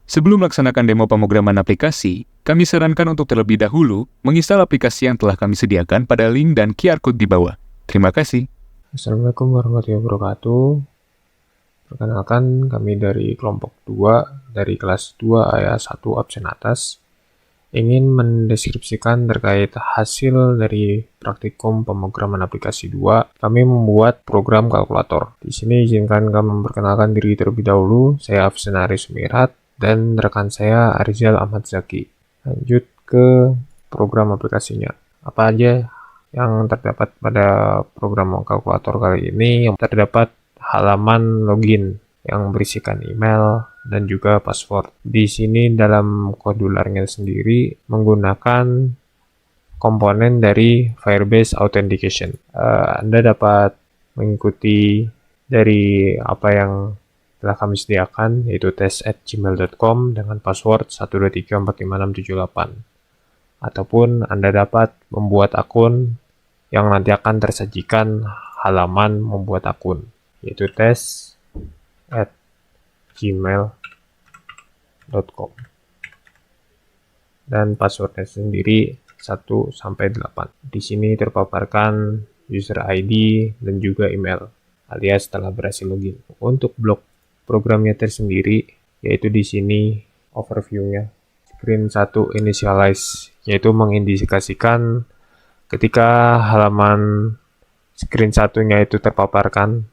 Sebelum melaksanakan demo pemrograman aplikasi, kami sarankan untuk terlebih dahulu menginstal aplikasi yang telah kami sediakan pada link dan QR Code di bawah. Terima kasih. Assalamualaikum warahmatullahi wabarakatuh. Perkenalkan, kami dari kelompok 2 dari kelas 2 ayat 1 absen atas ingin mendeskripsikan terkait hasil dari praktikum pemrograman aplikasi 2. Kami membuat program kalkulator. Di sini izinkan kami memperkenalkan diri terlebih dahulu. Saya Afsan Aris Mirat dan rekan saya Arizal Ahmad Zaki. Lanjut ke program aplikasinya. Apa aja yang terdapat pada program kalkulator kali ini? Yang terdapat halaman login yang berisikan email dan juga password. Di sini dalam kodularnya sendiri menggunakan komponen dari Firebase Authentication. Anda dapat mengikuti dari apa yang telah kami sediakan, yaitu tes@gmail.com dengan password 123456778. Ataupun Anda dapat membuat akun yang nanti akan tersajikan halaman membuat akun, yaitu tes@gmail.com. Dan passwordnya sendiri 1-8. Di sini terpaparkan user ID dan juga email, alias telah berhasil login. Untuk blok programnya tersendiri, yaitu di sini overview-nya. Screen 1 initialize, yaitu mengindikasikan ketika halaman screen 1-nya itu terpaparkan,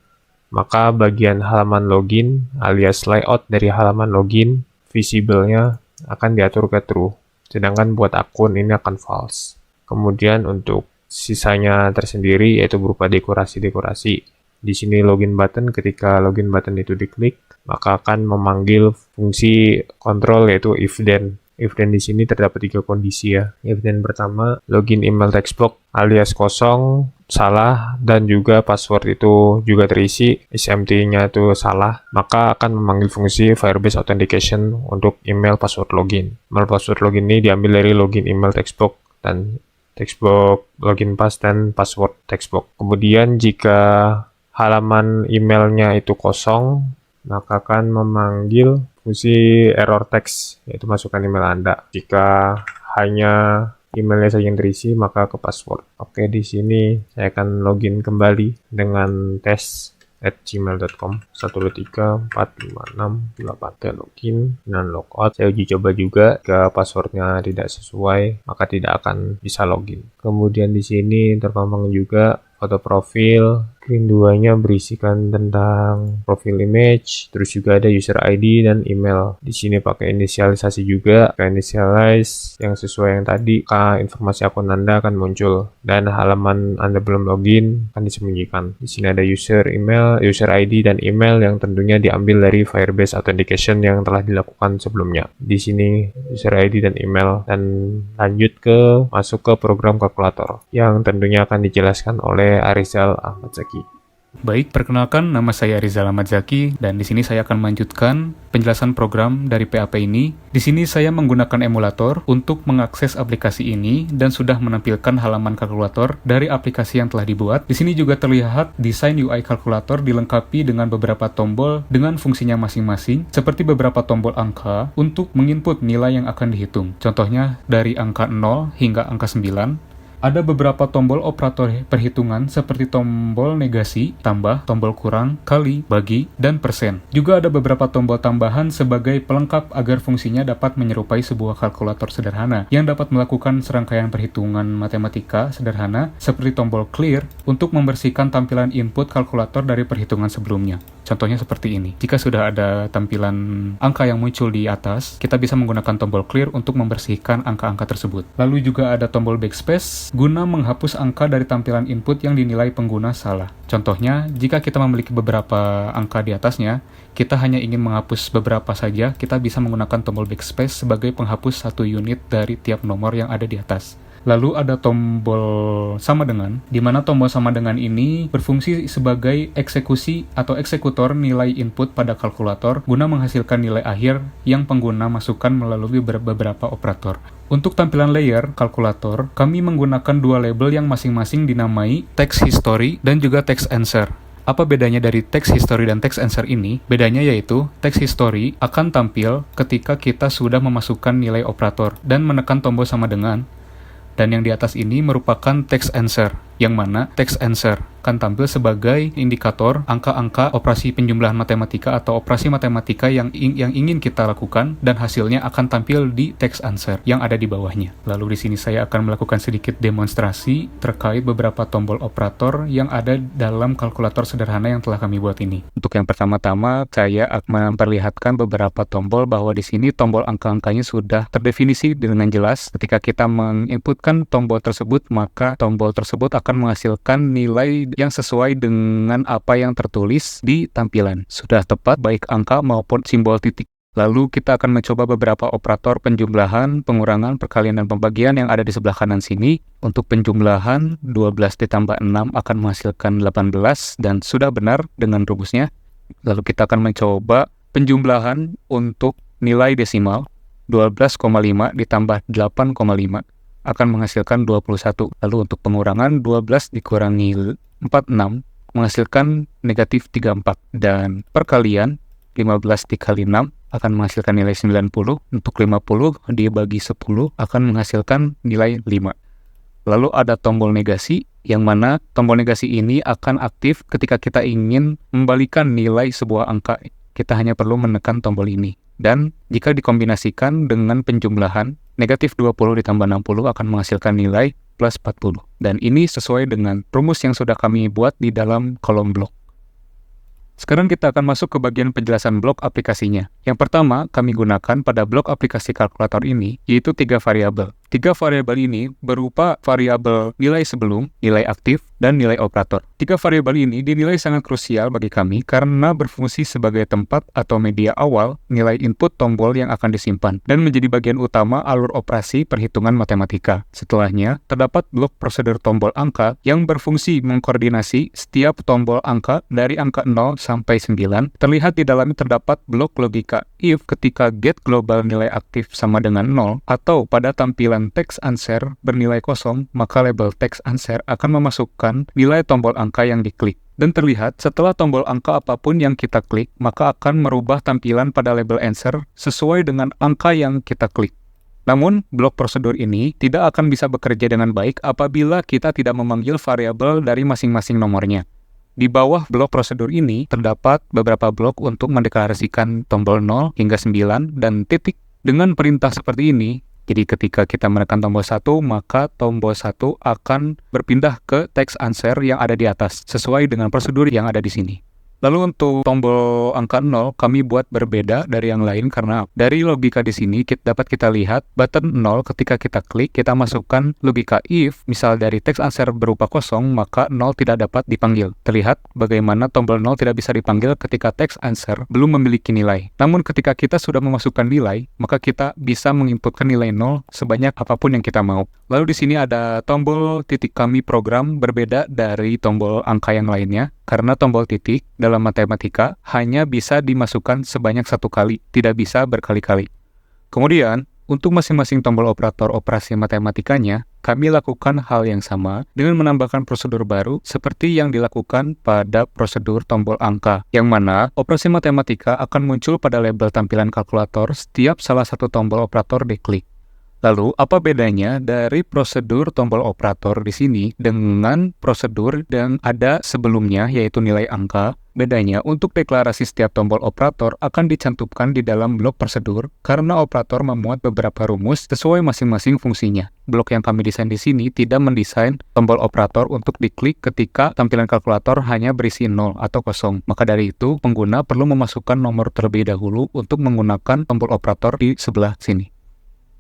maka bagian halaman login alias layout dari halaman login visible-nya akan diatur ke true, sedangkan buat akun ini akan false. Kemudian untuk sisanya tersendiri yaitu berupa dekorasi-dekorasi. Di sini login button, ketika login button itu diklik, maka akan memanggil fungsi kontrol yaitu if then. If then di sini terdapat 3 kondisi ya. If then pertama, login email textbox alias kosong, salah, dan juga password itu juga terisi, SMT-nya itu salah, maka akan memanggil fungsi Firebase Authentication untuk email password login. Email password login ini diambil dari login email textbox dan textbox login pass dan password textbox. Kemudian jika halaman emailnya itu kosong, maka akan memanggil fungsi error text, yaitu masukkan email Anda. Jika hanya emailnya saja yang terisi, maka ke password. Oke, di sini saya akan login kembali dengan tes@gmail.com 1234568. Login dan logout. Saya uji coba juga, jika passwordnya tidak sesuai, maka tidak akan bisa login. Kemudian di sini terpampang juga foto profil. Screen 2-nya berisikan tentang profil image, terus juga ada user ID dan email. Di sini pakai inisialisasi juga, pakai initialize yang sesuai yang tadi, maka informasi akun Anda akan muncul dan halaman Anda belum login akan disembunyikan. Di sini ada user email, user ID dan email yang tentunya diambil dari Firebase Authentication yang telah dilakukan sebelumnya. Di sini user ID dan email, dan lanjut ke masuk ke program kalkulator yang tentunya akan dijelaskan oleh Arizal Ahmad Zaki. Baik, perkenalkan, nama saya Arizal Ahmad Zaki dan di sini saya akan melanjutkan penjelasan program dari PAP ini. Di sini saya menggunakan emulator untuk mengakses aplikasi ini dan sudah menampilkan halaman kalkulator dari aplikasi yang telah dibuat. Di sini juga terlihat desain UI kalkulator dilengkapi dengan beberapa tombol dengan fungsinya masing-masing, seperti beberapa tombol angka untuk menginput nilai yang akan dihitung. Contohnya dari angka 0 hingga angka 9. Ada beberapa tombol operator perhitungan seperti tombol negasi, tambah, tombol kurang, kali, bagi, dan persen. Juga ada beberapa tombol tambahan sebagai pelengkap agar fungsinya dapat menyerupai sebuah kalkulator sederhana yang dapat melakukan serangkaian perhitungan matematika sederhana seperti tombol clear untuk membersihkan tampilan input kalkulator dari perhitungan sebelumnya. Contohnya seperti ini. Jika sudah ada tampilan angka yang muncul di atas, kita bisa menggunakan tombol clear untuk membersihkan angka-angka tersebut. Lalu juga ada tombol backspace guna menghapus angka dari tampilan input yang dinilai pengguna salah. Contohnya, jika kita memiliki beberapa angka di atasnya, kita hanya ingin menghapus beberapa saja, kita bisa menggunakan tombol backspace sebagai penghapus satu unit dari tiap nomor yang ada di atas. Lalu ada tombol sama dengan, di mana tombol sama dengan ini berfungsi sebagai eksekusi atau eksekutor nilai input pada kalkulator guna menghasilkan nilai akhir yang pengguna masukkan melalui beberapa operator. Untuk tampilan layer kalkulator, kami menggunakan dua label yang masing-masing dinamai text history dan juga text answer. Apa bedanya dari text history dan text answer ini? Bedanya yaitu text history akan tampil ketika kita sudah memasukkan nilai operator dan menekan tombol sama dengan, dan yang di atas ini merupakan text answer, yang mana text answer akan tampil sebagai indikator angka-angka operasi penjumlahan matematika atau operasi matematika yang ingin kita lakukan, dan hasilnya akan tampil di text answer yang ada di bawahnya. Lalu di sini saya akan melakukan sedikit demonstrasi terkait beberapa tombol operator yang ada dalam kalkulator sederhana yang telah kami buat ini. Untuk yang pertama-tama, saya akan memperlihatkan beberapa tombol bahwa di sini tombol angka-angkanya sudah terdefinisi dengan jelas. Ketika kita menginputkan tombol tersebut, maka tombol tersebut akan menghasilkan nilai yang sesuai dengan apa yang tertulis di tampilan. Sudah tepat baik angka maupun simbol titik. Lalu kita akan mencoba beberapa operator penjumlahan, pengurangan, perkalian, dan pembagian yang ada di sebelah kanan sini. Untuk penjumlahan, 12 ditambah 6 akan menghasilkan 18 dan sudah benar dengan rumusnya. Lalu kita akan mencoba penjumlahan untuk nilai desimal, 12,5 ditambah 8,5 akan menghasilkan 21. Lalu untuk pengurangan, 12 dikurangi 46 menghasilkan negatif 34. Dan perkalian, 15 dikali 6 akan menghasilkan nilai 90. Untuk 50 dibagi 10 akan menghasilkan nilai 5. Lalu ada tombol negasi, yang mana tombol negasi ini akan aktif ketika kita ingin membalikan nilai sebuah angka. Kita hanya perlu menekan tombol ini. Dan jika dikombinasikan dengan penjumlahan, negatif 20 ditambah 60 akan menghasilkan nilai plus 40. Dan ini sesuai dengan rumus yang sudah kami buat di dalam kolom blok. Sekarang kita akan masuk ke bagian penjelasan blok aplikasinya. Yang pertama, kami gunakan pada blok aplikasi kalkulator ini, yaitu 3 variabel. 3 variabel ini berupa variabel nilai sebelum, nilai aktif, dan nilai operator. 3 variabel ini dinilai sangat krusial bagi kami karena berfungsi sebagai tempat atau media awal nilai input tombol yang akan disimpan, dan menjadi bagian utama alur operasi perhitungan matematika. Setelahnya, terdapat blok prosedur tombol angka yang berfungsi mengkoordinasi setiap tombol angka dari angka 0 sampai 9. Terlihat di dalamnya terdapat blok logika if ketika get global nilai aktif sama dengan 0, atau pada tampilan text answer bernilai kosong, maka label text answer akan memasukkan nilai tombol angka yang diklik. Dan terlihat setelah tombol angka apapun yang kita klik, maka akan merubah tampilan pada label answer sesuai dengan angka yang kita klik. Namun, blok prosedur ini tidak akan bisa bekerja dengan baik apabila kita tidak memanggil variabel dari masing-masing nomornya. Di bawah blok prosedur ini, terdapat beberapa blok untuk mendeklarasikan tombol 0 hingga 9 dan titik. Dengan perintah seperti ini, jadi ketika kita menekan tombol 1, maka tombol 1 akan berpindah ke text answer yang ada di atas, sesuai dengan prosedur yang ada di sini. Lalu untuk tombol angka 0, kami buat berbeda dari yang lain karena dari logika di sini dapat kita lihat button 0 ketika kita klik, kita masukkan logika if, misal dari text answer berupa kosong, maka 0 tidak dapat dipanggil. Terlihat bagaimana tombol 0 tidak bisa dipanggil ketika text answer belum memiliki nilai. Namun ketika kita sudah memasukkan nilai, maka kita bisa menginputkan nilai 0 sebanyak apapun yang kita mau. Lalu di sini ada tombol titik kami program berbeda dari tombol angka yang lainnya, karena tombol titik dalam matematika hanya bisa dimasukkan sebanyak 1 kali, tidak bisa berkali-kali. Kemudian, untuk masing-masing tombol operator operasi matematikanya, kami lakukan hal yang sama dengan menambahkan prosedur baru seperti yang dilakukan pada prosedur tombol angka, yang mana operasi matematika akan muncul pada label tampilan kalkulator setiap salah satu tombol operator diklik. Lalu, apa bedanya dari prosedur tombol operator di sini dengan prosedur yang ada sebelumnya, yaitu nilai angka? Bedanya, untuk deklarasi setiap tombol operator akan dicantumkan di dalam blok prosedur karena operator memuat beberapa rumus sesuai masing-masing fungsinya. Blok yang kami desain di sini tidak mendesain tombol operator untuk diklik ketika tampilan kalkulator hanya berisi 0 atau kosong. Maka dari itu, pengguna perlu memasukkan nomor terlebih dahulu untuk menggunakan tombol operator di sebelah sini.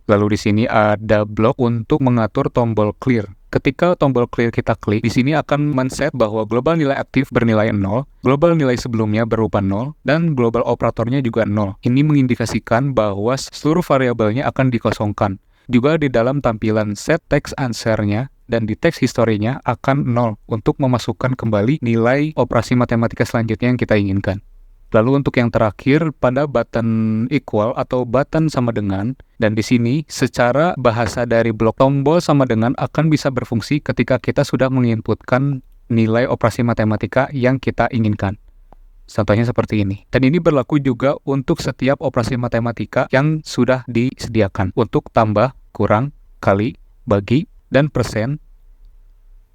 Lalu di sini ada blok untuk mengatur tombol clear. Ketika tombol clear kita klik, di sini akan men-set bahwa global nilai aktif bernilai 0, global nilai sebelumnya berupa 0, dan global operatornya juga 0. Ini mengindikasikan bahwa seluruh variabelnya akan dikosongkan. Juga di dalam tampilan set text answer-nya dan di text history-nya akan 0 untuk memasukkan kembali nilai operasi matematika selanjutnya yang kita inginkan. Lalu untuk yang terakhir, pada button equal atau button sama dengan, dan di sini secara bahasa dari blok tombol sama dengan akan bisa berfungsi ketika kita sudah menginputkan nilai operasi matematika yang kita inginkan. Contohnya seperti ini. Dan ini berlaku juga untuk setiap operasi matematika yang sudah disediakan untuk tambah, kurang, kali, bagi, dan persen.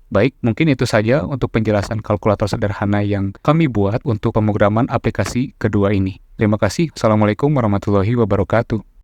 Baik, mungkin itu saja untuk penjelasan kalkulator sederhana yang kami buat untuk pemrograman aplikasi kedua ini. Terima kasih. Assalamualaikum warahmatullahi wabarakatuh.